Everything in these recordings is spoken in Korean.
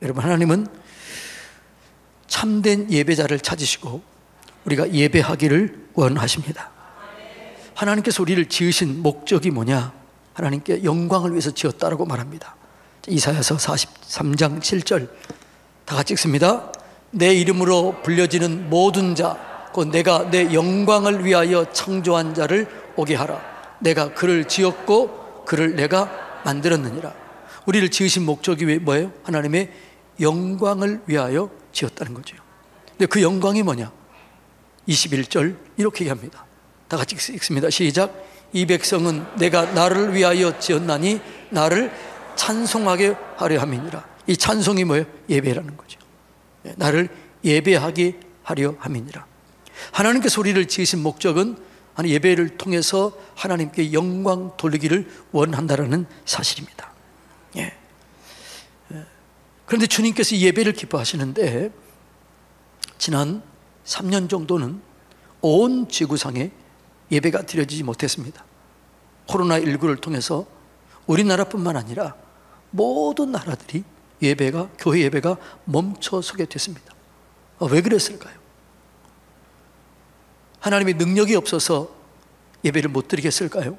여러분, 하나님은 참된 예배자를 찾으시고 우리가 예배하기를 원하십니다. 하나님께서 우리를 지으신 목적이 뭐냐? 하나님께 영광을 위해서 지었다라고 말합니다. 이사야서 43장 7절 다 같이 읽습니다. 내 이름으로 불려지는 모든 자, 곧 내가 내 영광을 위하여 창조한 자를 오게 하라. 내가 그를 지었고 그를 내가 만들었느니라. 우리를 지으신 목적이 뭐예요? 하나님의 영광을 위하여 지었다는 거죠. 근데 그 영광이 뭐냐? 21절 이렇게 얘기합니다. 다 같이 읽습니다. 시작. 이 백성은 내가 나를 위하여 지었나니 나를 찬송하게 하려 함이니라. 이 찬송이 뭐예요? 예배라는 거죠. 나를 예배하게 하려 함이니라. 하나님께서 우리를 지으신 목적은 예배를 통해서 하나님께 영광 돌리기를 원한다라는 사실입니다. 예. 그런데 주님께서 예배를 기뻐하시는데 지난 3년 정도는 온 지구상에 예배가 드려지지 못했습니다. 코로나19를 통해서 우리나라뿐만 아니라 모든 나라들이 교회 예배가 멈춰서게 됐습니다. 왜 그랬을까요? 하나님의 능력이 없어서 예배를 못 드리게 했을까요?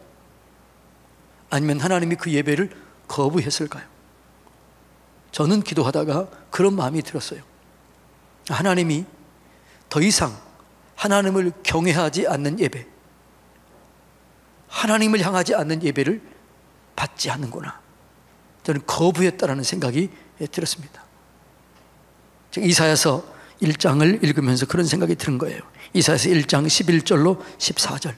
아니면 하나님이 그 예배를 거부했을까요? 저는 기도하다가 그런 마음이 들었어요. 하나님이 더 이상 하나님을 경외하지 않는 예배, 하나님을 향하지 않는 예배를 받지 않는구나. 저는 거부했다라는 생각이 들었습니다. 이사야서 1장을 읽으면서 그런 생각이 드는 거예요. 이사야서 1장 11절로 14절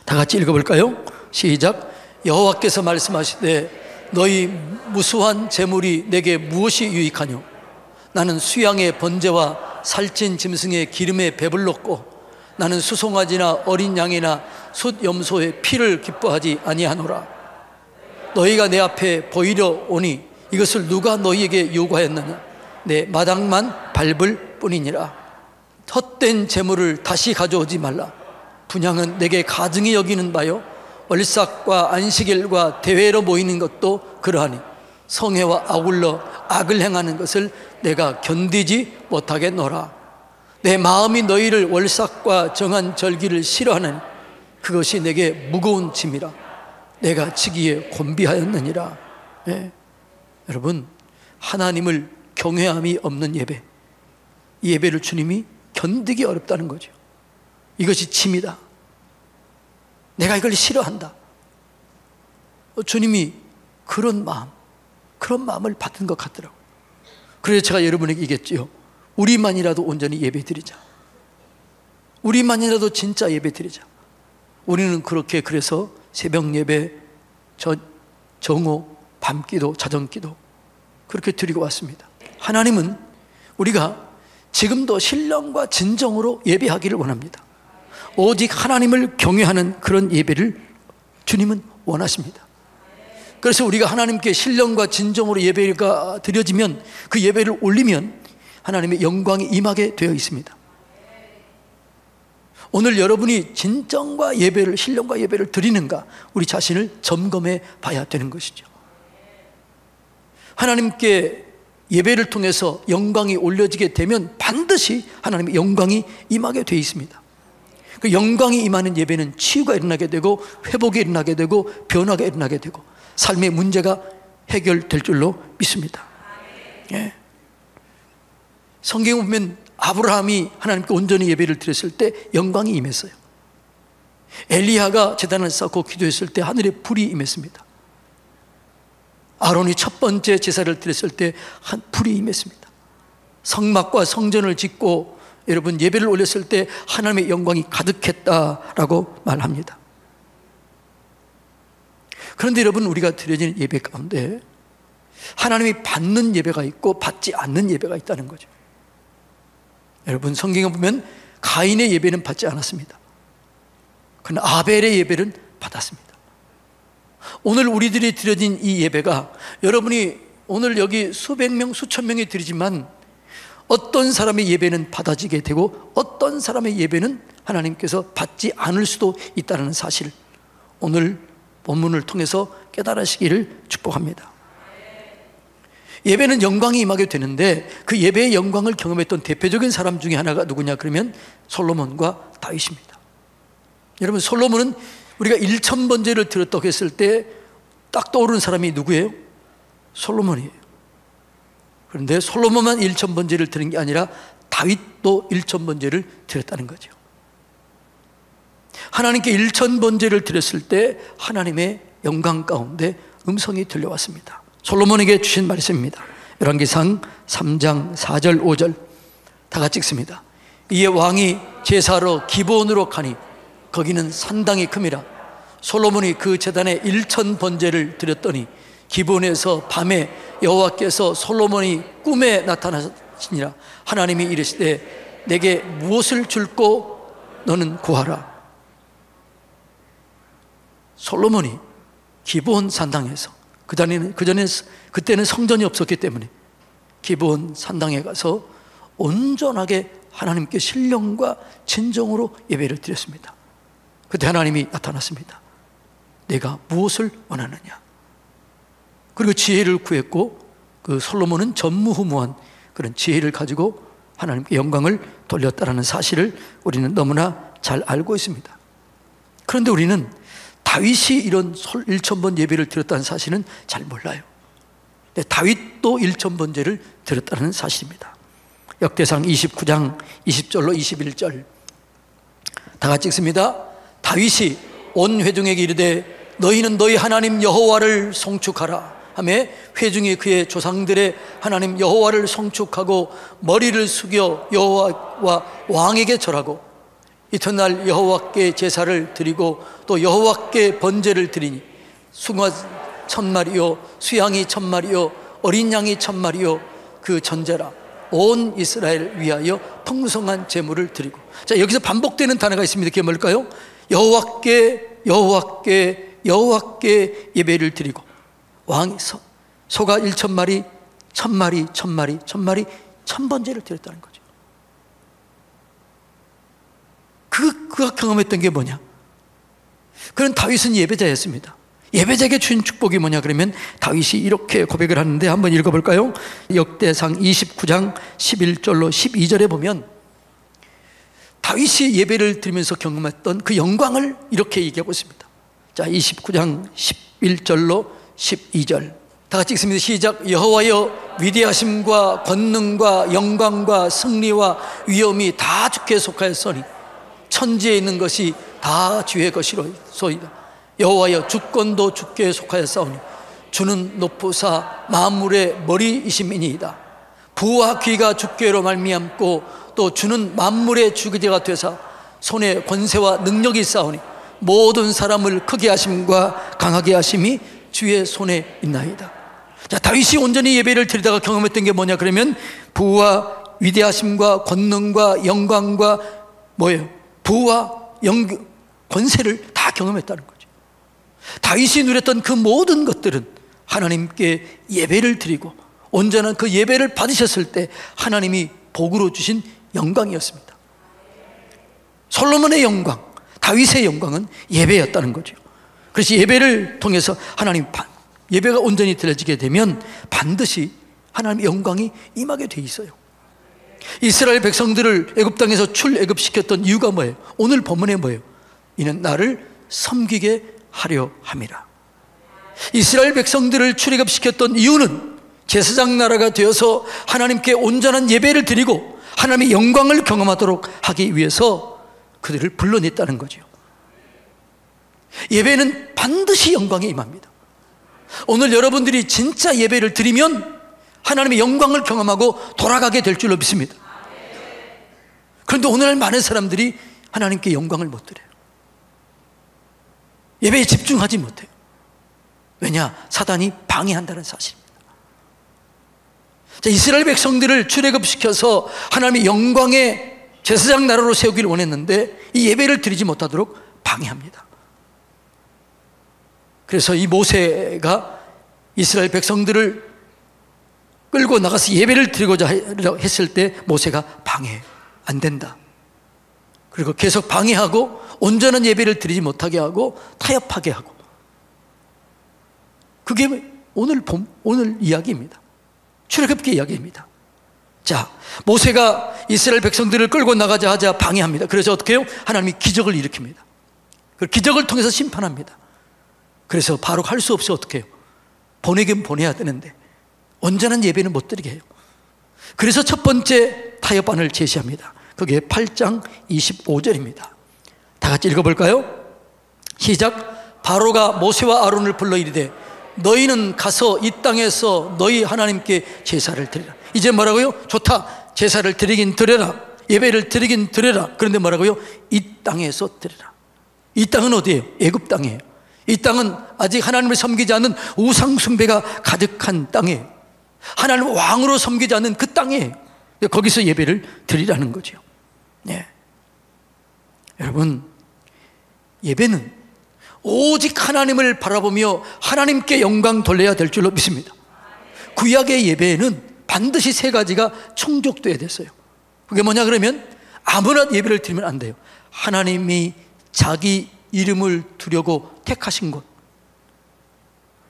다 같이 읽어볼까요? 시작. 여호와께서 말씀하시되 너희 무수한 재물이 내게 무엇이 유익하뇨? 나는 수양의 번제와 살찐 짐승의 기름에 배불렀고 나는 수송아지나 어린 양이나 숫 염소의 피를 기뻐하지 아니하노라. 너희가 내 앞에 보이려 오니 이것을 누가 너희에게 요구하였느냐? 내 마당만 밟을 뿐이니라. 헛된 재물을 다시 가져오지 말라. 분향은 내게 가증히 여기는 바요 월삭과 안식일과 대회로 모이는 것도 그러하니 성회와 아울러 악을 행하는 것을 내가 견디지 못하겠노라. 내 마음이 너희를 월삭과 정한 절기를 싫어하는 그것이 내게 무거운 짐이라. 내가 지기에 곤비하였느니라. 예. 여러분, 하나님을 경외함이 없는 예배, 이 예배를 주님이 견디기 어렵다는 거죠. 이것이 짐이다. 내가 이걸 싫어한다. 주님이 그런 마음을 받은 것 같더라고요. 그래서 제가 여러분에게 얘기했지요. 우리만이라도 온전히 예배 드리자. 우리만이라도 진짜 예배 드리자. 우리는 그렇게 그래서 새벽 예배, 정오, 밤기도, 자정기도 그렇게 드리고 왔습니다. 하나님은 우리가 지금도 신령과 진정으로 예배하기를 원합니다. 오직 하나님을 경외하는 그런 예배를 주님은 원하십니다. 그래서 우리가 하나님께 신령과 진정으로 예배가 드려지면 그 예배를 올리면 하나님의 영광이 임하게 되어 있습니다. 오늘 여러분이 진정과 예배를, 신령과 예배를 드리는가, 우리 자신을 점검해 봐야 되는 것이죠. 하나님께 예배를 통해서 영광이 올려지게 되면 반드시 하나님의 영광이 임하게 되어 있습니다. 그 영광이 임하는 예배는 치유가 일어나게 되고 회복이 일어나게 되고 변화가 일어나게 되고 삶의 문제가 해결될 줄로 믿습니다. 예. 성경에 보면 아브라함이 하나님께 온전히 예배를 드렸을 때 영광이 임했어요. 엘리야가 제단을 쌓고 기도했을 때 하늘에 불이 임했습니다. 아론이 첫 번째 제사를 드렸을 때 불이 임했습니다. 성막과 성전을 짓고 여러분 예배를 올렸을 때 하나님의 영광이 가득했다라고 말합니다. 그런데 여러분, 우리가 드려지는 예배 가운데 하나님이 받는 예배가 있고 받지 않는 예배가 있다는 거죠. 여러분, 성경에 보면 가인의 예배는 받지 않았습니다. 그러나 아벨의 예배는 받았습니다. 오늘 우리들이 드려진 이 예배가, 여러분이 오늘 여기 수백 명, 수천 명이 드리지만 어떤 사람의 예배는 받아지게 되고 어떤 사람의 예배는 하나님께서 받지 않을 수도 있다는 사실, 오늘 본문을 통해서 깨달으시기를 축복합니다. 예배는 영광이 임하게 되는데 그 예배의 영광을 경험했던 대표적인 사람 중에 하나가 누구냐 그러면 솔로몬과 다윗입니다. 여러분, 솔로몬은 우리가 1000번제를 드렸다고 했을 때 딱 떠오르는 사람이 누구예요? 솔로몬이에요. 그런데 솔로몬만 1000번제를 드린 게 아니라 다윗도 1000번제를 드렸다는 거죠. 하나님께 1000번제를 드렸을 때 하나님의 영광 가운데 음성이 들려왔습니다. 솔로몬에게 주신 말씀입니다. 열왕기상 3장 4절 5절 다 같이 읽습니다. 이에 왕이 제사하러 기브온으로 가니 거기는 산당이 큼이라. 솔로몬이 그 제단에 1000번제를 드렸더니 기브온에서 밤에 여호와께서 솔로몬이 꿈에 나타나시니라. 하나님이 이르시되 내게 무엇을 줄고 너는 구하라. 솔로몬이 기브온 산당에서 그때는 성전이 없었기 때문에 기브온 산당에 가서 온전하게 하나님께 신령과 진정으로 예배를 드렸습니다. 그때 하나님이 나타났습니다. 내가 무엇을 원하느냐. 그리고 지혜를 구했고 그 솔로몬은 전무후무한 그런 지혜를 가지고 하나님께 영광을 돌렸다는 사실을 우리는 너무나 잘 알고 있습니다. 그런데 우리는 다윗이 이런 1000번 예배를 드렸다는 사실은 잘 몰라요. 근데 다윗도 1000번제를 드렸다는 사실입니다. 역대상 29장 20절로 21절 다 같이 읽습니다. 다윗이 온 회중에게 이르되 너희는 너희 하나님 여호와를 송축하라 하며 회중이 그의 조상들의 하나님 여호와를 송축하고 머리를 숙여 여호와와 왕에게 절하고 이튿날 여호와께 제사를 드리고 또 여호와께 번제를 드리니 숭아 1000마리요 수양이 1000마리요 어린 양이 1000마리요 그 전제라 온 이스라엘 위하여 풍성한 제물을 드리고. 자, 여기서 반복되는 단어가 있습니다. 그게 뭘까요? 여호와께 예배를 드리고 왕이 소가 1000마리 1000마리 1000번제를 드렸다는 거죠. 그가 경험했던 게 뭐냐? 그는 다윗은 예배자였습니다. 예배자에게 주신 축복이 뭐냐 그러면 다윗이 이렇게 고백을 하는데 한번 읽어볼까요? 역대상 29장 11절로 12절에 보면 다윗이 예배를 드리면서 경험했던 그 영광을 이렇게 얘기하고 있습니다. 자, 29장 11절로 12절 다 같이 읽습니다. 시작. 여호와여 위대하심과 권능과 영광과 승리와 위엄이 다 주께 속하였으니 천지에 있는 것이 다 주의 것이로소이다. 여호와여 주권도 주께 속하였사오니 주는 높으사 만물의 머리이심이니이다. 부와 귀가 주께로 말미암고 또 주는 만물의 주기제가 되사 손에 권세와 능력이 있사오니 모든 사람을 크게 하심과 강하게 하심이 주의 손에 있나이다. 자, 다윗이 온전히 예배를 드리다가 경험했던 게 뭐냐 그러면 부와 위대하심과 권능과 영광과 뭐예요? 부와 권세를 다 경험했다는 거죠. 다윗이 누렸던 그 모든 것들은 하나님께 예배를 드리고 온전한 그 예배를 받으셨을 때 하나님이 복으로 주신 영광이었습니다. 솔로몬의 영광, 다윗의 영광은 예배였다는 거죠. 그래서 예배를 통해서 하나님 예배가 온전히 드려지게 되면 반드시 하나님의 영광이 임하게 돼 있어요. 이스라엘 백성들을 애굽 땅에서 출애굽시켰던 이유가 뭐예요? 오늘 본문에 뭐예요? 이는 나를 섬기게 하려 함이라. 이스라엘 백성들을 출애굽시켰던 이유는 제사장 나라가 되어서 하나님께 온전한 예배를 드리고 하나님의 영광을 경험하도록 하기 위해서 그들을 불러냈다는 거죠. 예배는 반드시 영광에 임합니다. 오늘 여러분들이 진짜 예배를 드리면 하나님의 영광을 경험하고 돌아가게 될 줄로 믿습니다. 그런데 오늘날 많은 사람들이 하나님께 영광을 못 드려요. 예배에 집중하지 못해요. 왜냐? 사단이 방해한다는 사실입니다. 자, 이스라엘 백성들을 출애굽시켜서 하나님의 영광의 제사장 나라로 세우기를 원했는데 이 예배를 드리지 못하도록 방해합니다. 그래서 이 모세가 이스라엘 백성들을 끌고 나가서 예배를 드리고자 했을 때 모세가 방해, 안 된다. 그리고 계속 방해하고 온전한 예배를 드리지 못하게 하고 타협하게 하고, 그게 오늘 이야기입니다. 출애굽기 이야기입니다. 자, 모세가 이스라엘 백성들을 끌고 나가자 하자 방해합니다. 그래서 어떻게 해요? 하나님이 기적을 일으킵니다. 그 기적을 통해서 심판합니다. 그래서 바로 할 수 없이 어떻게 해요? 보내긴 보내야 되는데 온전한 예배는 못 드리게 해요. 그래서 첫 번째 타협안을 제시합니다. 그게 8장 25절입니다. 다 같이 읽어볼까요? 시작. 바로가 모세와 아론을 불러 이르되 너희는 가서 이 땅에서 너희 하나님께 제사를 드리라. 이제 뭐라고요? 좋다. 제사를 드리긴 드려라. 예배를 드리긴 드려라. 그런데 뭐라고요? 이 땅에서 드리라. 이 땅은 어디예요? 애굽 땅이에요. 이 땅은 아직 하나님을 섬기지 않는 우상 숭배가 가득한 땅이에요. 하나님을 왕으로 섬기지 않는 그 땅이에요. 거기서 예배를 드리라는 거죠. 네. 여러분, 예배는 오직 하나님을 바라보며 하나님께 영광 돌려야 될 줄로 믿습니다. 구약의 예배에는 반드시 세 가지가 충족돼야 됐어요. 그게 뭐냐 그러면 아무나 예배를 드리면 안 돼요. 하나님이 자기 이름을 두려고 택하신 것.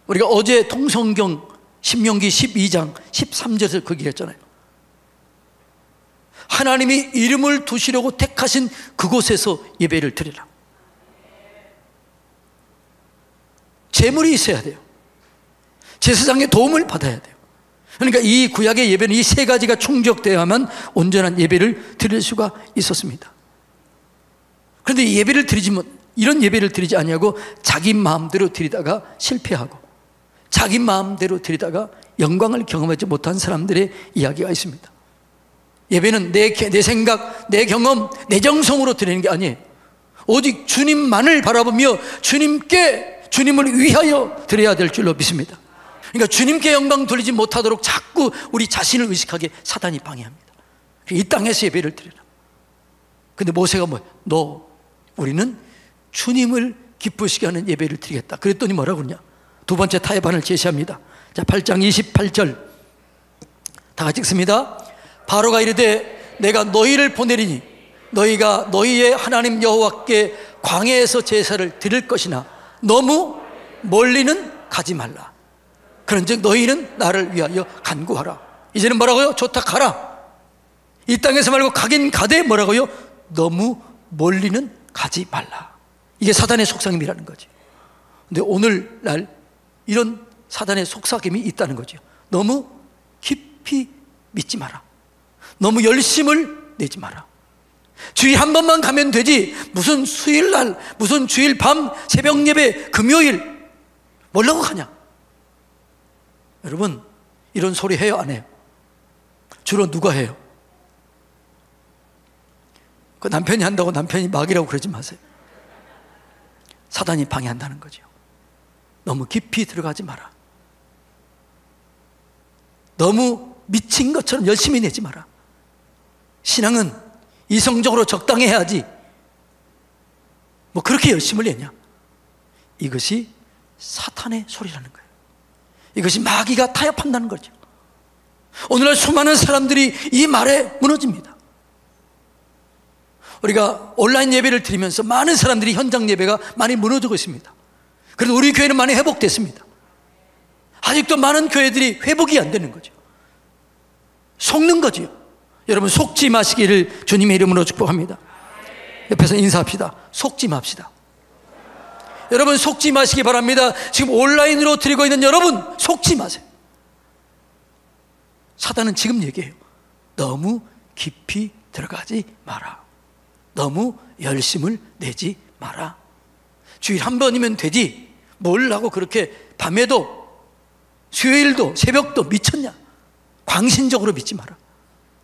우리가 어제 통성경 신명기 12장 13절에서 그 얘기했잖아요. 하나님이 이름을 두시려고 택하신 그곳에서 예배를 드리라. 재물이 있어야 돼요. 제사장의 도움을 받아야 돼요. 그러니까 이 구약의 예배는 이 세 가지가 충족되어야만 온전한 예배를 드릴 수가 있었습니다. 그런데 예배를 이런 예배를 드리지 아니하고 자기 마음대로 드리다가 실패하고 자기 마음대로 드리다가 영광을 경험하지 못한 사람들의 이야기가 있습니다. 예배는 내 생각, 내 경험, 내 정성으로 드리는 게 아니에요. 오직 주님만을 바라보며 주님을 위하여 드려야 될 줄로 믿습니다. 그러니까 주님께 영광 돌리지 못하도록 자꾸 우리 자신을 의식하게 사단이 방해합니다. 이 땅에서 예배를 드리라. 근데 모세가 우리는 주님을 기쁘시게 하는 예배를 드리겠다. 그랬더니 뭐라고 그러냐? 두 번째 타협안을 제시합니다. 자, 8장 28절 다 같이 읽습니다. 바로가 이르되 내가 너희를 보내리니 너희가 너희의 하나님 여호와께 광야에서 제사를 드릴 것이나 너무 멀리는 가지 말라. 그런즉 너희는 나를 위하여 간구하라. 이제는 뭐라고요? 좋다, 가라. 이 땅에서 말고 가긴 가되 뭐라고요? 너무 멀리는 가지 말라. 이게 사단의 속삭임이라는 거죠. 근데 오늘날 이런 사단의 속삭임이 있다는 거죠. 너무 깊이 믿지 마라. 너무 열심을 내지 마라. 주일 한 번만 가면 되지 무슨 수요일날, 무슨 주일 밤 새벽 예배 금요일 뭐라고 가냐. 여러분, 이런 소리 해요, 안 해요? 주로 누가 해요? 그 남편이 한다고 남편이 막이라고 그러지 마세요. 사단이 방해한다는 거죠. 너무 깊이 들어가지 마라. 너무 미친 것처럼 열심히 내지 마라. 신앙은 이성적으로 적당히 해야지 그렇게 열심을 내냐. 이것이 사탄의 소리라는 거예요. 이것이 마귀가 타협한다는 거죠. 오늘날 수많은 사람들이 이 말에 무너집니다. 우리가 온라인 예배를 드리면서 많은 사람들이 현장 예배가 많이 무너지고 있습니다. 그래도 우리 교회는 많이 회복됐습니다. 아직도 많은 교회들이 회복이 안 되는 거죠. 속는 거죠. 여러분, 속지 마시기를 주님의 이름으로 축복합니다. 옆에서 인사합시다. 속지 맙시다. 여러분, 속지 마시기 바랍니다. 지금 온라인으로 드리고 있는 여러분, 속지 마세요. 사단은 지금 얘기해요. 너무 깊이 들어가지 마라. 너무 열심을 내지 마라. 주일 한 번이면 되지 뭘 하고 그렇게 밤에도 수요일도 새벽도 미쳤냐. 광신적으로 믿지 마라.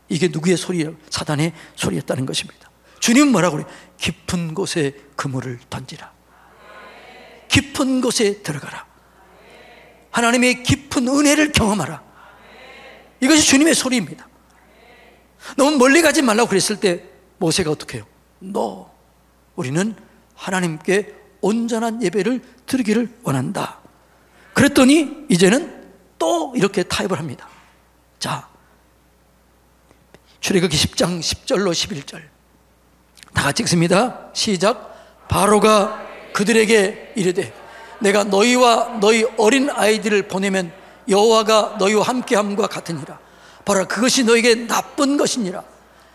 이게 누구의 소리예요? 사단의 소리였다는 것입니다. 주님은 뭐라고 그래요? 깊은 곳에 그물을 던지라. 깊은 곳에 들어가라. 하나님의 깊은 은혜를 경험하라. 이것이 주님의 소리입니다. 너무 멀리 가지 말라고 그랬을 때 모세가 어떻게 해요? 우리는 하나님께 온전한 예배를 드리기를 원한다. 그랬더니 이제는 또 이렇게 타협을 합니다. 자, 출애굽기 10장 10절로 11절 다 같이 읽습니다. 시작. 바로가 그들에게 이르되 내가 너희와 너희 어린 아이들을 보내면 여호와가 너희와 함께함과 같으니라. 봐라, 그것이 너에게 나쁜 것이니라.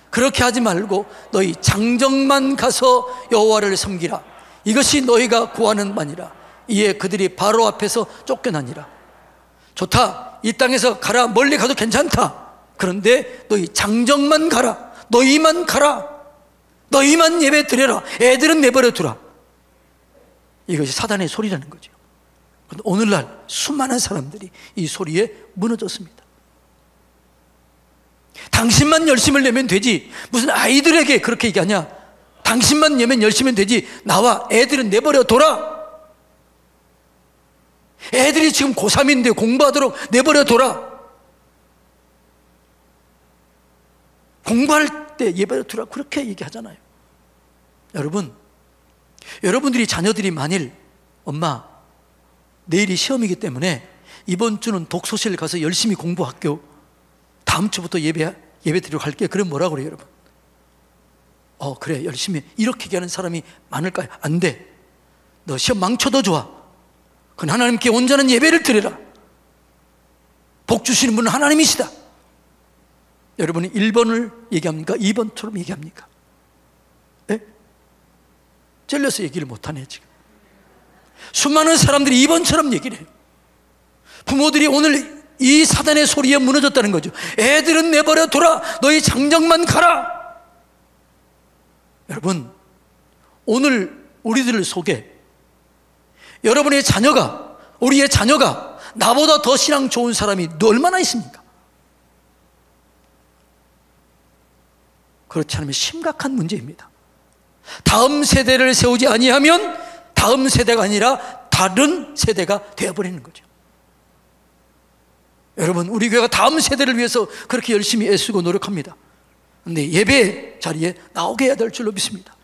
그렇게 하지 말고 너희 장정만 가서 여호와를 섬기라. 이것이 너희가 구하는 바니라. 이에 그들이 바로 앞에서 쫓겨나니라. 좋다, 이 땅에서 가라, 멀리 가도 괜찮다. 그런데 너희 장정만 가라, 너희만 가라, 너희만 예배 드려라, 애들은 내버려 두라. 이것이 사단의 소리라는 거죠. 그런데 오늘날 수많은 사람들이 이 소리에 무너졌습니다. 당신만 열심을 내면 되지, 무슨 아이들에게 그렇게 얘기하냐. 당신만 내면 열심히 되지, 나와 애들은 내버려 둬라. 애들이 지금 고3인데 공부하도록 내버려 둬라. 공부할 때 예배를 두라, 그렇게 얘기하잖아요. 여러분, 여러분들이 자녀들이 만일 엄마 내일이 시험이기 때문에 이번 주는 독서실 가서 열심히 공부할게요, 다음 주부터 예배 드리러 갈게요, 그럼 뭐라고 그래요 여러분? 그래 열심히 해. 이렇게 얘기하는 사람이 많을까요? 안 돼. 너 시험 망쳐도 좋아, 그건 하나님께 온전한 예배를 드려라. 복 주시는 분은 하나님이시다. 여러분이 1번을 얘기합니까? 2번처럼 얘기합니까? 네? 찔려서 얘기를 못하네 지금. 수많은 사람들이 2번처럼 얘기를 해요. 부모들이 오늘 이 사단의 소리에 무너졌다는 거죠. 애들은 내버려 둬라, 너희 장정만 가라. 여러분, 오늘 우리들 속에 여러분의 자녀가, 우리의 자녀가 나보다 더 신앙 좋은 사람이 얼마나 있습니까? 그렇지 않으면 심각한 문제입니다. 다음 세대를 세우지 아니하면 다음 세대가 아니라 다른 세대가 되어버리는 거죠. 여러분, 우리 교회가 다음 세대를 위해서 그렇게 열심히 애쓰고 노력합니다. 그런데 예배 자리에 나오게 해야 될 줄로 믿습니다.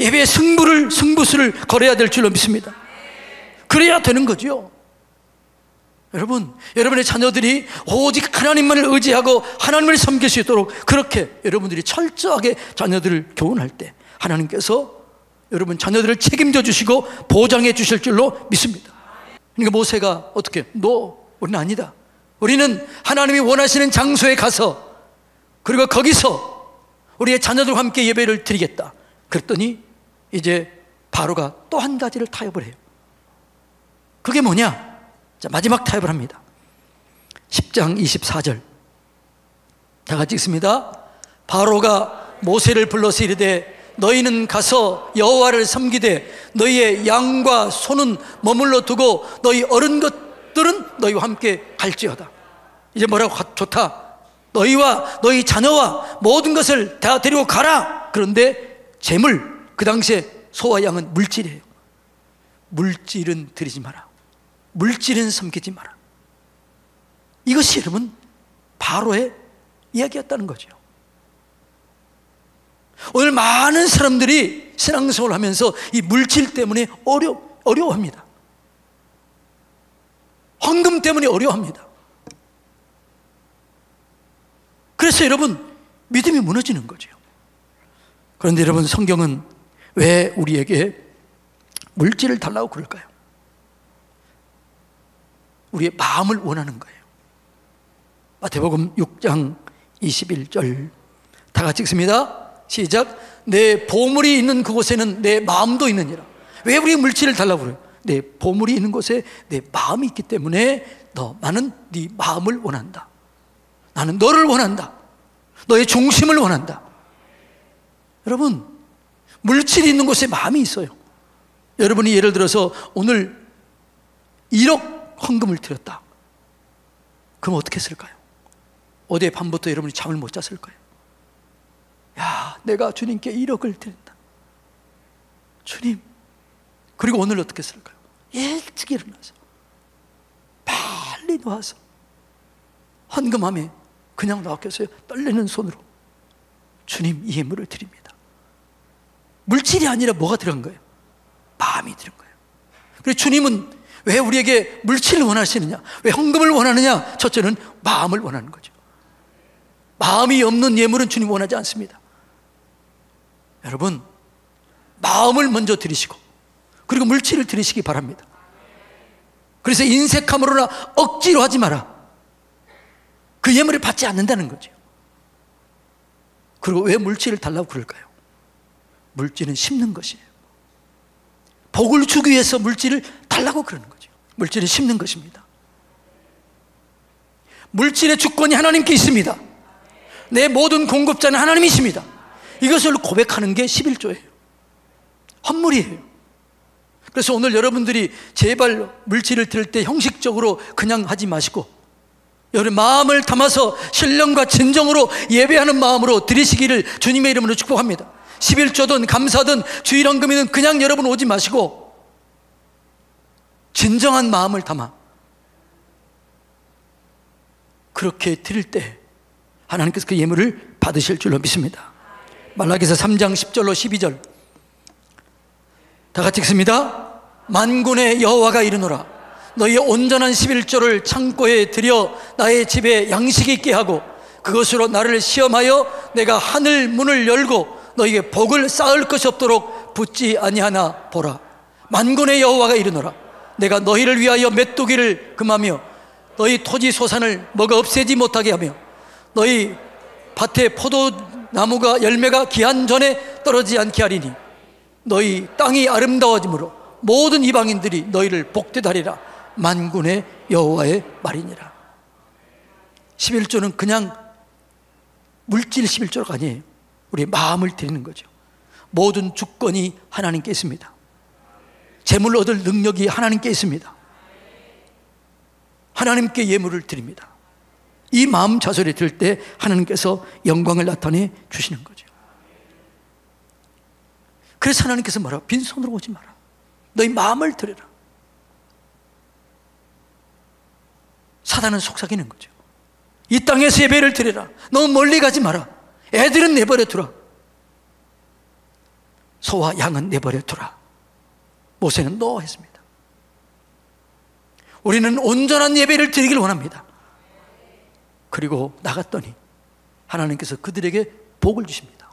예배의 승부수를 걸어야 될 줄로 믿습니다. 그래야 되는 거죠. 여러분, 여러분의 자녀들이 오직 하나님만을 의지하고 하나님을 섬길 수 있도록 그렇게 여러분들이 철저하게 자녀들을 교훈할 때 하나님께서 여러분 자녀들을 책임져 주시고 보장해 주실 줄로 믿습니다. 그러니까 모세가 어떻게, 우리는 아니다, 우리는 하나님이 원하시는 장소에 가서 그리고 거기서 우리의 자녀들과 함께 예배를 드리겠다. 그랬더니 이제 바로가 또 한 가지를 타협을 해요. 그게 뭐냐? 자, 마지막 타협을 합니다. 10장 24절 다 같이 읽습니다. 바로가 모세를 불러서 이르되 너희는 가서 여호와를 섬기되 너희의 양과 소는 머물러 두고 너희 어른 것들은 너희와 함께 갈지어다. 이제 뭐라고? 좋다, 너희와 너희 자녀와 모든 것을 다 데리고 가라. 그런데 재물, 그 당시에 소와 양은 물질이에요. 물질은 드리지 마라, 물질은 섬기지 마라. 이것이 여러분 바로의 이야기였다는 거죠. 오늘 많은 사람들이 신앙생활을 하면서 이 물질 때문에 어려워합니다. 헌금 때문에 어려워합니다. 그래서 여러분 믿음이 무너지는 거죠. 그런데 여러분, 성경은 왜 우리에게 물질을 달라고 그럴까요? 우리의 마음을 원하는 거예요. 마태복음 6장 21절 다 같이 읽습니다. 시작. 내 보물이 있는 그곳에는 내 마음도 있느니라. 왜 우리 물질을 달라고 그래요? 내 보물이 있는 곳에 내 마음이 있기 때문에 나는 네 마음을 원한다. 나는 너를 원한다. 너의 중심을 원한다. 여러분, 물질이 있는 곳에 마음이 있어요. 여러분이 예를 들어서 오늘 1억 헌금을 드렸다. 그럼 어떻게 했을까요? 어제 밤부터 여러분이 잠을 못 잤을 거예요. 야, 내가 주님께 1억을 드린다, 주님. 그리고 오늘 어떻게 했을까요? 일찍 일어나서 빨리 나와서 헌금함에 그냥 나왔겠어요? 떨리는 손으로 주님, 이 예물을 드립니다. 물질이 아니라 뭐가 들어간 거예요? 마음이 들은 거예요. 그래서 주님은 왜 우리에게 물질을 원하시느냐, 왜 헌금을 원하느냐? 첫째는 마음을 원하는 거죠. 마음이 없는 예물은 주님 원하지 않습니다. 여러분, 마음을 먼저 드리시고 그리고 물질을 드리시기 바랍니다. 그래서 인색함으로나 억지로 하지 마라. 그 예물을 받지 않는다는 거죠. 그리고 왜 물질을 달라고 그럴까요? 물질은 심는 것이에요. 복을 주기 위해서 물질을 달라고 그러는 거죠. 물질은 심는 것입니다. 물질의 주권이 하나님께 있습니다. 내 모든 공급자는 하나님이십니다. 이것을 고백하는 게 11조예요. 헌물이에요. 그래서 오늘 여러분들이 제발 물질을 드릴 때 형식적으로 그냥 하지 마시고 여러분 마음을 담아서 신령과 진정으로 예배하는 마음으로 드리시기를 주님의 이름으로 축복합니다. 11조든 감사든 주일헌금이든 그냥 여러분 오지 마시고 진정한 마음을 담아 그렇게 드릴 때 하나님께서 그 예물을 받으실 줄로 믿습니다. 말라기서 3장 10절로 12절 다 같이 읽습니다. 만군의 여호와가 이르노라 너희의 온전한 11조를 창고에 들여 나의 집에 양식이 있게 하고 그것으로 나를 시험하여 내가 하늘 문을 열고 너희에게 복을 쌓을 것이 없도록 붙지 아니하나 보라. 만군의 여호와가 이르노라 내가 너희를 위하여 메뚜기를 금하며 너희 토지 소산을 먹어 없애지 못하게 하며 너희 밭에 포도나무가 열매가 기한 전에 떨어지지 않게 하리니 너희 땅이 아름다워짐으로 모든 이방인들이 너희를 복되다 하리라. 만군의 여호와의 말이니라. 11조는 그냥 물질 11조가 아니에요. 우리의 마음을 드리는 거죠. 모든 주권이 하나님께 있습니다. 재물 얻을 능력이 하나님께 있습니다. 하나님께 예물을 드립니다. 이 마음 자세를 들 때 하나님께서 영광을 나타내 주시는 거죠. 그래서 하나님께서 뭐라? 빈손으로 오지 마라. 너희 마음을 드려라. 사단은 속삭이는 거죠. 이 땅에서 예배를 드려라. 너무 멀리 가지 마라. 애들은 내버려 두라. 소와 양은 내버려 두라. 모세는 너 했습니다. 우리는 온전한 예배를 드리길 원합니다. 그리고 나갔더니 하나님께서 그들에게 복을 주십니다.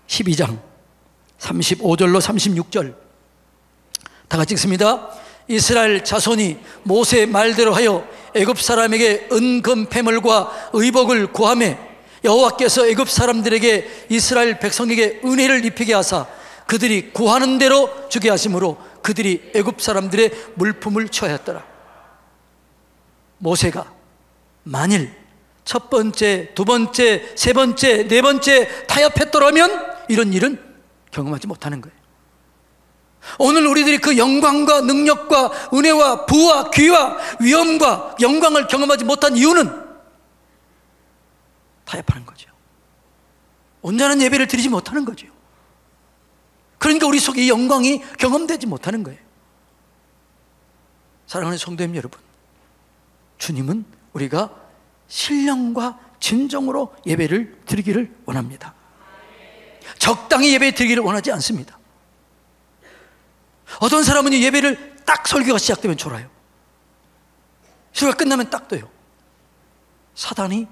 12장 35절로 36절 다 같이 읽습니다. 이스라엘 자손이 모세의 말대로 하여 애굽 사람에게 은금 패물과 의복을 구하매 여호와께서 애굽 사람들에게 이스라엘 백성에게 은혜를 입히게 하사 그들이 구하는 대로 주게 하심으로 그들이 애굽 사람들의 물품을 취하였더라. 모세가 만일 첫 번째, 두 번째, 세 번째, 네 번째 타협했더라면 이런 일은 경험하지 못하는 거예요. 오늘 우리들이 그 영광과 능력과 은혜와 부와 귀와 위엄과 영광을 경험하지 못한 이유는 타협하는 거죠. 온전한 예배를 드리지 못하는 거죠. 그러니까 우리 속에 이 영광이 경험되지 못하는 거예요. 사랑하는 성도님 여러분, 주님은 우리가 신령과 진정으로 예배를 드리기를 원합니다. 적당히 예배 드리기를 원하지 않습니다. 어떤 사람은 예배를 딱 설교가 시작되면 졸아요. 설교가 끝나면 딱 떠요. 사단이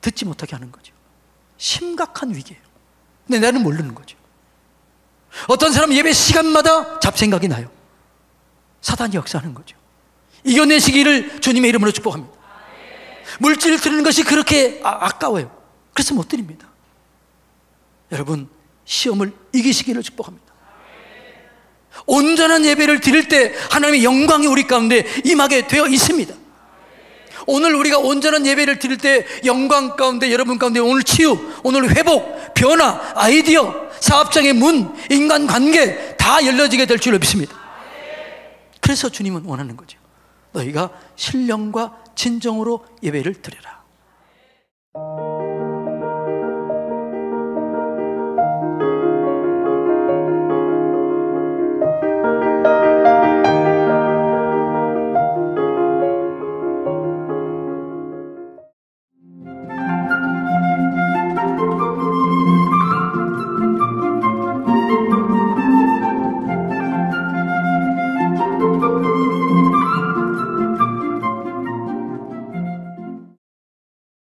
듣지 못하게 하는 거죠. 심각한 위기예요. 근데 나는 모르는 거죠. 어떤 사람은 예배 시간마다 잡생각이 나요. 사단이 역사하는 거죠. 이겨내시기를 주님의 이름으로 축복합니다. 물질을 드리는 것이 그렇게 아까워요. 그래서 못 드립니다. 여러분, 시험을 이기시기를 축복합니다. 온전한 예배를 드릴 때 하나님의 영광이 우리 가운데 임하게 되어 있습니다. 오늘 우리가 온전한 예배를 드릴 때 영광 가운데, 여러분 가운데 오늘 치유, 오늘 회복, 변화, 아이디어, 사업장의 문, 인간관계 다 열려지게 될 줄로 믿습니다. 그래서 주님은 원하는 거죠. 너희가 신령과 진정으로 예배를 드려라.